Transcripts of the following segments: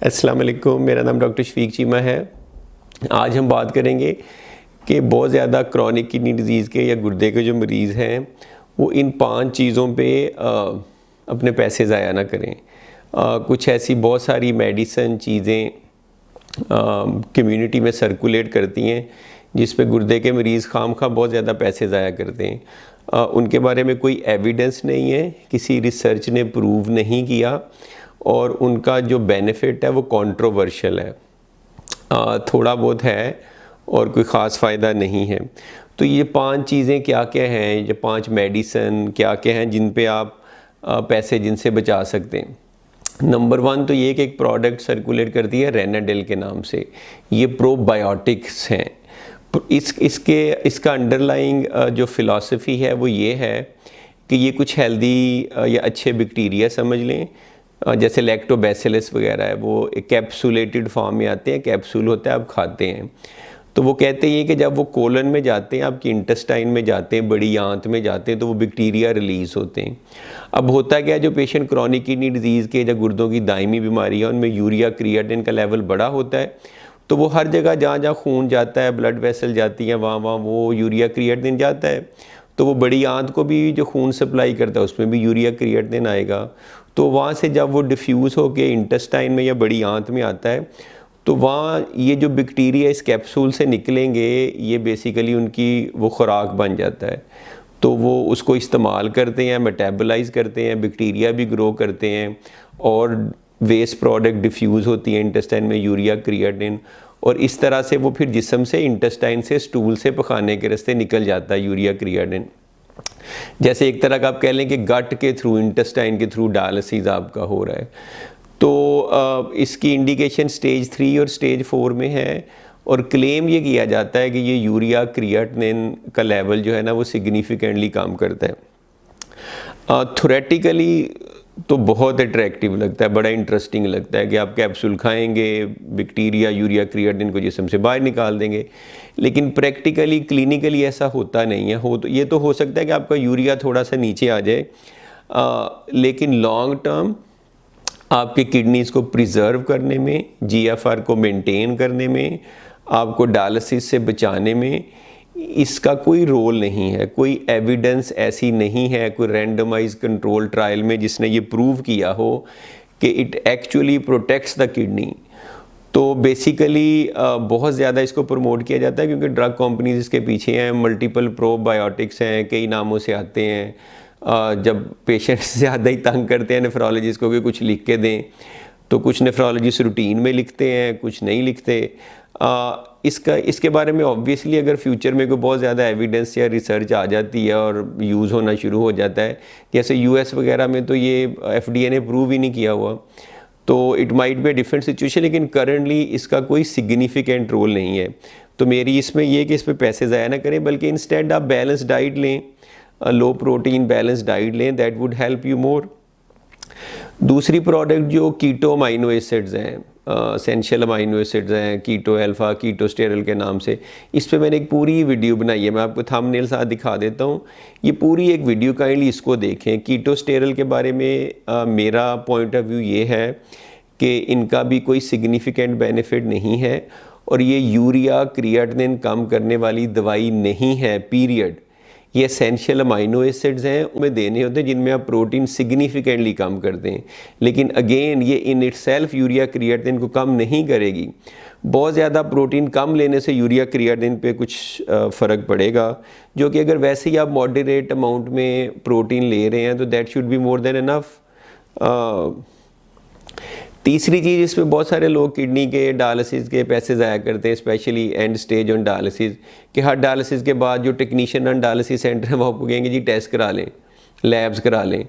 अस्सलाम वालेकुम, मेरा नाम डॉक्टर शफीक चीमा है। आज हम बात करेंगे कि बहुत ज़्यादा क्रॉनिक किडनी डिज़ीज़ के या गुर्दे के जो मरीज़ हैं वो इन 5 चीज़ों पे अपने पैसे ज़ाया ना करें। कुछ ऐसी बहुत सारी मेडिसिन चीज़ें कम्युनिटी में सर्कुलेट करती हैं जिस पे गुर्दे के मरीज़ खामखा बहुत ज़्यादा पैसे ज़ाया करते हैं। उनके बारे में कोई एविडेंस नहीं है, किसी रिसर्च ने प्रूव नहीं किया और उनका जो बेनिफिट है वो कंट्रोवर्शियल है। थोड़ा बहुत है और कोई ख़ास फ़ायदा नहीं है। तो ये 5 चीज़ें क्या क्या हैं, ये 5 मेडिसिन क्या क्या हैं जिन पे आप पैसे जिनसे बचा सकते हैं। नंबर 1 तो ये कि एक प्रोडक्ट सर्कुलेट करती है रेनाडेल के नाम से। ये प्रोबायोटिक्स हैं। इसका अंडरलाइंग जो फ़िलॉसफी है वो ये है कि ये कुछ हेल्दी या अच्छे बैक्टीरिया समझ लें, जैसे लैक्टोबैसिलस वगैरह है, वो एक कैप्सूलेटेड फॉर्म में आते हैं, कैप्सूल होता है, आप खाते हैं। तो वो कहते हैं कि जब वो कोलन में जाते हैं, आपकी इंटेस्टाइन में जाते हैं, बड़ी आंत में जाते हैं, तो वो बैक्टीरिया रिलीज़ होते हैं। अब होता क्या है, जो पेशेंट क्रॉनिक किडनी डिजीज़ के या गुर्दों की दायमी बीमारी है उनमें यूरिया क्रिएटिनिन का लेवल बड़ा होता है, तो वो हर जगह जहाँ जहाँ खून जाता है, ब्लड वेसल जाती हैं, वहाँ वहाँ वो यूरिया क्रिएटिनिन जाता है। तो वो बड़ी आंत को भी जो खून सप्लाई करता है उसमें भी यूरिया क्रिएटिनिन आएगा। तो वहाँ से जब वो डिफ्यूज़ होकर इंटेस्टाइन में या बड़ी आंत में आता है तो वहाँ ये जो बैक्टीरिया इस कैप्सूल से निकलेंगे, ये बेसिकली उनकी वो खुराक बन जाता है। तो वो उसको इस्तेमाल करते हैं, मेटाबोलाइज करते हैं, बैक्टीरिया भी ग्रो करते हैं और वेस्ट प्रोडक्ट डिफ्यूज़ होती है इंटेस्टाइन में, यूरिया क्रिएटिनिन, और इस तरह से वो फिर जिस्म से इंटेस्टाइन से स्टूल से पखाने के रास्ते निकल जाता है यूरिया क्रिएटिनिन। जैसे एक तरह का आप कह लें कि गट के थ्रू, इंटेस्टाइन के थ्रू डायलिसिस आपका हो रहा है। तो इसकी इंडिकेशन स्टेज 3 और स्टेज 4 में है और क्लेम ये किया जाता है कि ये यूरिया क्रिएटिनिन का लेवल जो है ना वो सिग्निफिकेंटली कम करता है। थ्योरेटिकली तो बहुत अट्रैक्टिव लगता है, बड़ा इंटरेस्टिंग लगता है कि आप कैप्सूल खाएंगे, बैक्टीरिया यूरिया क्रिएटिनिन को जिस्म से बाहर निकाल देंगे, लेकिन प्रैक्टिकली क्लिनिकली ऐसा होता नहीं है। ये तो हो सकता है कि आपका यूरिया थोड़ा सा नीचे आ जाए, लेकिन लॉन्ग टर्म आपके किडनीज़ को प्रिजर्व करने में, जीएफआर को मेंटेन करने में, आपको डायलिसिस से बचाने में इसका कोई रोल नहीं है। कोई एविडेंस ऐसी नहीं है, कोई रैंडमाइज कंट्रोल ट्रायल में जिसने ये प्रूव किया हो कि it actually protects the kidney. तो बेसिकली बहुत ज़्यादा इसको प्रमोट किया जाता है क्योंकि ड्रग कंपनीज इसके पीछे हैं, मल्टीपल प्रोबायोटिक्स हैं, कई नामों से आते हैं। जब पेशेंट्स ज़्यादा ही तंग करते हैं नेफ्रोलॉजिस्ट को कि कुछ लिख के दें, तो कुछ नेफ्रोलॉजिस्ट रूटीन में लिखते हैं, कुछ नहीं लिखते। इसके बारे में ऑब्वियसली अगर फ्यूचर में कोई बहुत ज़्यादा एविडेंस या रिसर्च आ जाती है और यूज़ होना शुरू हो जाता है, जैसे यूएस वगैरह में तो ये एफडीए ने प्रूव ही नहीं किया हुआ, तो it might be different situation, लेकिन करंटली इसका कोई सिग्निफिकेंट रोल नहीं है। तो मेरी इसमें ये कि इस पर पैसे ज़ाया ना करें, बल्कि इंस्टेड आप बैलेंस डाइट लें, लो प्रोटीन बैलेंस डाइट लें, that would help you more. दूसरी प्रोडक्ट जो कीटो अमाइनो एसिड्स हैं, एसेंशियल अमाइनो एसिड्स हैं, कीटो अल्फा, कीटो स्टेरल के नाम से, इस पे मैंने एक पूरी वीडियो बनाई है, मैं आपको थंबनेल साथ दिखा देता हूँ। ये पूरी एक वीडियो, काइंडली इसको देखें। कीटो स्टेरल के बारे में मेरा पॉइंट ऑफ व्यू ये है कि इनका भी कोई सिग्निफिकेंट बेनिफिट नहीं है और ये यूरिया क्रिएटिनिन कम करने वाली दवाई नहीं है, पीरियड। ये एसेंशियल अमाइनो एसिड्स हैं, उनमें देने होते हैं जिनमें आप प्रोटीन सिग्निफिकेंटली कम करते हैं, लेकिन अगेन ये इन इटसेल्फ यूरिया क्रिएटिनिन को कम नहीं करेगी। बहुत ज़्यादा प्रोटीन कम लेने से यूरिया क्रिएटिनिन पे कुछ फ़र्क पड़ेगा, जो कि अगर वैसे ही आप मॉडरेट अमाउंट में प्रोटीन ले रहे हैं तो that should be more than enough. तीसरी चीज़, इसमें बहुत सारे लोग किडनी के डायलिसिस के पैसे ज़ाया करते हैं, specially and stage on dialysis, कि हर डायलिसिस के बाद जो टेक्नीशियन ऑन डायलिसिस सेंटर है वो आपको कहेंगे जी टेस्ट करा लें, लैब्स करा लें।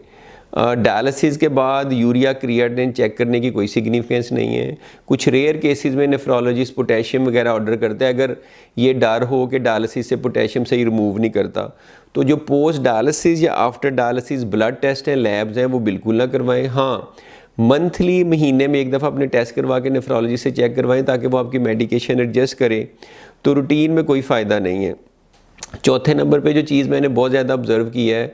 डायलिसिस के बाद यूरिया क्रिएटिनिन चेक करने की कोई सिग्निफिकेंस नहीं है। कुछ रेयर केसेस में नेफ्रोलॉजिस्ट पोटेशियम वगैरह ऑर्डर करते हैं अगर ये डर हो कि डायलिसिस से पोटेशियम सही रिमूव नहीं करता। तो जो पोस्ट डायलिसिस या आफ्टर डायलिसिस ब्लड टेस्ट हैं, लैब्स हैं, वो बिल्कुल ना करवाएं। हाँ, मंथली, महीने में एक दफ़ा अपने टेस्ट करवा के नेफ्रोलॉजिस्ट से चेक करवाएं ताकि वो आपकी मेडिकेशन एडजस्ट करे। तो रूटीन में कोई फ़ायदा नहीं है। चौथे नंबर पे जो चीज़ मैंने बहुत ज़्यादा ऑब्ज़र्व की है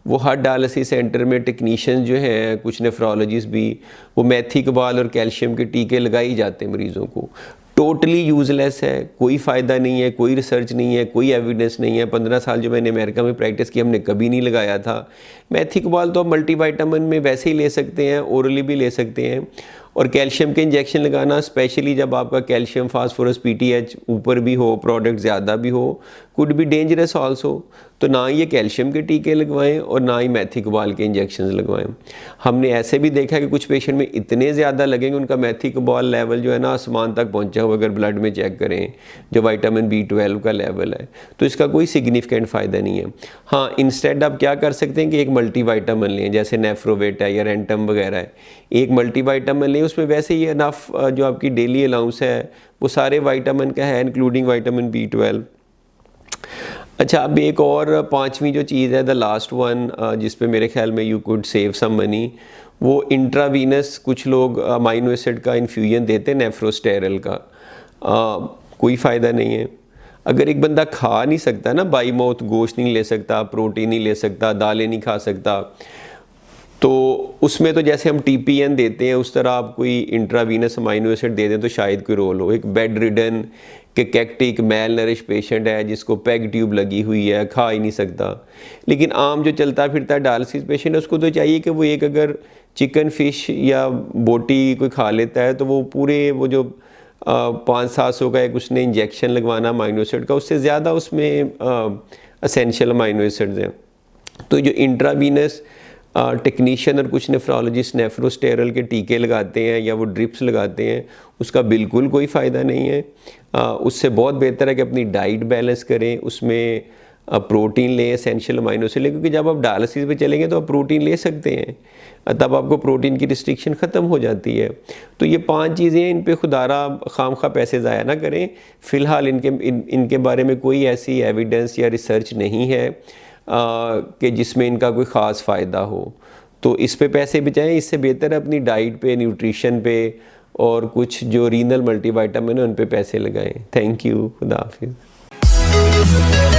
वो हर डायलिसिस सेंटर में टेक्नीशियन जो हैं, कुछ नेफ्रोलॉजिस्ट भी, वो मेथिकबाल और कैल्शियम के टीके लगाई जाते हैं मरीज़ों को। टोटली यूज़लेस है, कोई फ़ायदा नहीं है, कोई रिसर्च नहीं है, कोई एविडेंस नहीं है। 15 साल जो मैंने अमेरिका में प्रैक्टिस की, हमने कभी नहीं लगाया था। मेथिकबाल तो आप मल्टीविटामिन में वैसे ही ले सकते हैं, ओरली भी ले सकते हैं। और कैल्शियम के इंजेक्शन लगाना, स्पेशली जब आपका कैल्शियम फास्फोरस पीटीएच ऊपर भी हो, प्रोडक्ट ज़्यादा भी हो, कुड बी डेंजरस आल्सो। तो ना ये कैल्शियम के टीके लगवाएं और ना ही मेथिकबाल के इंजेक्शंस लगवाएं। हमने ऐसे भी देखा कि कुछ पेशेंट में इतने ज़्यादा लगेंगे, उनका मेथिकबाल लेवल जो है ना आसमान तक पहुंचा हुआ, अगर ब्लड में चेक करें, जो विटामिन B12 का लेवल है। तो इसका कोई सिग्निफिकेंट फ़ायदा नहीं है। हाँ, इंस्टेड आप क्या कर सकते हैं कि एक मल्टीविटामिन लें, जैसे नेफ्रोवेट है या रेंटम वगैरह है। एक मल्टीविटामिन लें, उसमें वैसे ही इनफ जो आपकी डेली अलाउंस है वो सारे विटामिन का है, इंक्लूडिंग विटामिन B12। अच्छा, अब एक और 5वीं जो चीज़ है, द लास्ट वन, जिस पे मेरे ख्याल में you could save some money, वो इंट्रावीनस कुछ लोग अमाइनो एसिड का इन्फ्यूजन देते हैं, नेफ्रोस्टेरल का। कोई फ़ायदा नहीं है। अगर एक बंदा खा नहीं सकता ना, बाई माउथ गोश्त नहीं ले सकता, प्रोटीन नहीं ले सकता, दालें नहीं खा सकता, तो उसमें तो जैसे हम TPN देते हैं उस तरह आप कोई इंट्रावीनस अमाइनो एसिड दे दें तो शायद कोई रोल हो। एक बेड रिडन के कैक्टिक मेल नरिश पेशेंट है जिसको पेग ट्यूब लगी हुई है, खा ही नहीं सकता। लेकिन आम जो चलता फिरता डायलिसिस पेशेंट है, उसको तो चाहिए कि वो एक अगर चिकन फिश या बोटी कोई खा लेता है तो वो पूरे वो जो 500-700 का एक उसने इंजेक्शन लगवाना अमाइनो एसिड का, उससे ज़्यादा उसमें एसेंशियल अमाइनो एसिड्स हैं। तो जो इंट्रावीनस टेक्नीशियन और कुछ नेफ्रोलॉजिस्ट नेफ्रोस्टेरल के टीके लगाते हैं या वो ड्रिप्स लगाते हैं, उसका बिल्कुल कोई फ़ायदा नहीं है। उससे बहुत बेहतर है कि अपनी डाइट बैलेंस करें, उसमें प्रोटीन लें, एसेंशियल अमाइनो एसिड लें, क्योंकि जब आप डायलिसिस पे चलेंगे तो आप प्रोटीन ले सकते हैं, तब आपको प्रोटीन की रिस्ट्रिक्शन ख़त्म हो जाती है। तो ये 5 चीज़ें हैं, इन पे खुदारा खामखा पैसे ज़ाया ना करें। फ़िलहाल इनके बारे में कोई ऐसी एविडेंस या रिसर्च नहीं है कि जिसमें इनका कोई ख़ास फ़ायदा हो। तो इस पे पैसे बचाएं, इससे बेहतर है अपनी डाइट पे, न्यूट्रिशन पे और कुछ जो रीनल मल्टीविटामिन है उन पे पैसे लगाएं। थैंक यू, खुदा हाफिज़।